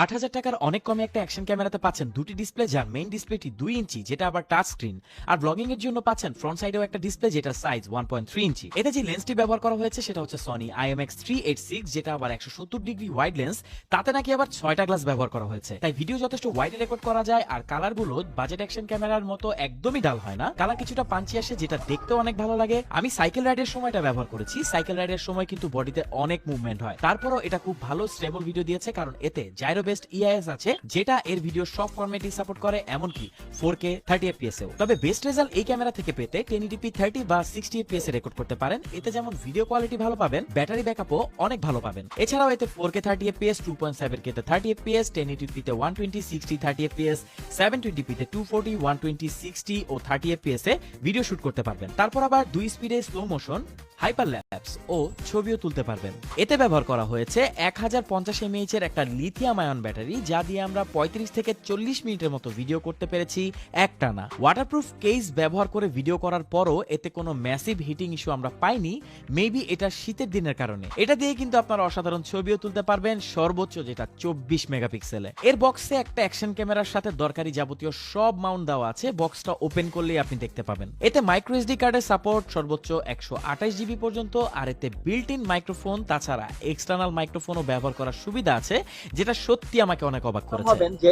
৮,০০০ টাকার অনেক কমে একটা অ্যাকশন ক্যামেরাতে পাচ্ছেন দুটি ডিসপ্লে, যার মেইন ডিসপ্লেটি 2 ইঞ্চি, যেটা আবার টাচ স্ক্রিন। আর ব্লগিং এর জন্য পাচ্ছেন ফ্রন্ট সাইডেও একটা ডিসপ্লে, যেটার সাইজ 1.3 ইঞ্চি। এতে যে লেন্সটি ব্যবহার করা হয়েছে সেটা হচ্ছে সনি IMX386, যেটা আবার 170 ডিগ্রি ওয়াইড লেন্স। তাতে নাকি আবার 6টা গ্লাস ব্যবহার করা হয়েছে, তাই ভিডিও যথেষ্ট ওয়াইডে রেকর্ড করা যায়। আর কালারগুলো বাজেট অ্যাকশন ক্যামেরার মতো একদমই ডাল হয় না, কালার কিছুটা পাঞ্চি আসে, যেটা দেখতেও অনেক ভালো লাগে। আমি সাইকেল রাইডের সময়টা ব্যবহার করেছি, সাইকেল রাইডের সময় কিন্তু বডিতে অনেক মুভমেন্ট হয়, তারপরও এটা খুব ভালো স্টেবল ভিডিও দিয়েছে, কারণ এতে জাইরো বেসড ইআইএস আছে, যেটা এর ভিডিও সব ফরম্যাটই সাপোর্ট করে, এমনকি 4K 30 fps এও। তবে বেস্ট রেজাল্ট এই ক্যামেরা থেকে পেতে 1080p 30 বা 60 fps এ রেকর্ড করতে পারেন। এতে যেমন ভিডিও কোয়ালিটি ভালো পাবেন, ব্যাটারি ব্যাকআপও অনেক ভালো পাবেন। এছাড়াও এতে 4K 30 fps, 2.7K তে 30 fps, 1080p তে 120, 60, 30 fps, 720p তে 240, 120, 60 ও 30 fps এ ভিডিও শুট করতে পারবেন। তারপর আবার 2 স্পিডে স্লো মোশন, হাইপার ল্যাপস ও ছবিও তুলতে পারবেন। এতে ব্যবহার করা হয়েছে 1050 mAh এর একটা লিথিয়াম আয়ন ব্যাটারি, যা দিয়ে আমরা 35 থেকে 40 মিনিটের মতো ভিডিও করতে পেরেছি একটানা। ওয়াটারপ্রুফ কেস ব্যবহার করে ভিডিও করার পরও এতে কোনো ম্যাসিভ হিটিং ইস্যু আমরা পাইনি, মেবি এটা শীতের দিনের কারণে। এটা দিয়ে কিন্তু আপনারা অসাধারণ ছবিও তুলতে পারবেন, সর্বোচ্চ যেটা 24 মেগাপিক্সেলে। এর বক্সে একটা অ্যাকশন ক্যামেরার সাথে দরকারি যাবতীয় সব মাউন্ট দেওয়া আছে, বক্সটা ওপেন করলেই আপনি দেখতে পাবেন। এতে মাইক্রো এসডি কার্ডের সাপোর্ট সর্বোচ্চ 128 জিবি পর্যন্ত, আর এতে বিল্ট ইন মাইক্রোফোন, তাছাড়া এক্সটার্নাল মাইক্রোফোনও ব্যবহার করার সুবিধা আছে, যেটা সত্যি আমাকে অনেক অবাক করেছে। যে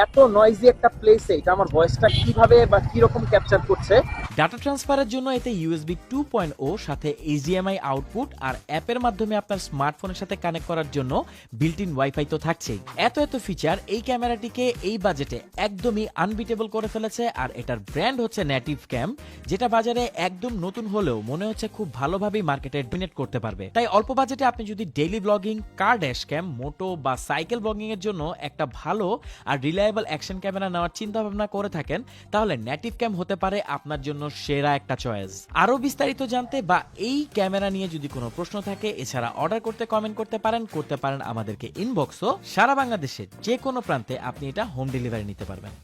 এত নয়েজি একটা প্লেসে এটা আমার ভয়েসটা কিভাবে বা কি রকম ক্যাপচার করছে। ডাটা ট্রান্সফারের জন্য এতে USB 2.0 সাথে HDMI আউটপুট, আর অ্যাপের মাধ্যমে আপনার স্মার্টফোনের সাথে কানেক্ট করার জন্য বিল্ট ইন ওয়াইফাই তো থাকছেই। এত ফিচার এই ক্যামেরাটিকে এই বাজেটে একদমই আনবিটেবল করে ফেলেছে। আর এটার ব্র্যান্ড হচ্ছে নেটিভ ক্যাম, যেটা বাজারে একদম নতুন হলেও মনে হচ্ছে খুব ভালোভাবেই মার্কেটে ডমিনেট করতে পারবে। তাই অল্প বাজেটে আপনি যদি ডেইলি ব্লগিং, কার ড্যাশ ক্যাম, মোটো বা সাইকেল ব্লগিং এর জন্য একটা ভালো আর রিলায়েবল অ্যাকশন ক্যামেরা নেওয়ার চিন্তা ভাবনা করে থাকেন, তাহলে নেটিভ ক্যাম হতে পারে আপনার জন্য সেরা একটা চয়েস। আরো বিস্তারিত জানতে বা এই ক্যামেরা নিয়ে যদি কোনো প্রশ্ন থাকে, এছাড়া অর্ডার করতে কমেন্ট করতে পারেন আমাদেরকে ইনবক্সও। সারা বাংলাদেশের যে কোনো প্রান্তে আপনি এটা হোম ডেলিভারি নিতে পারবেন।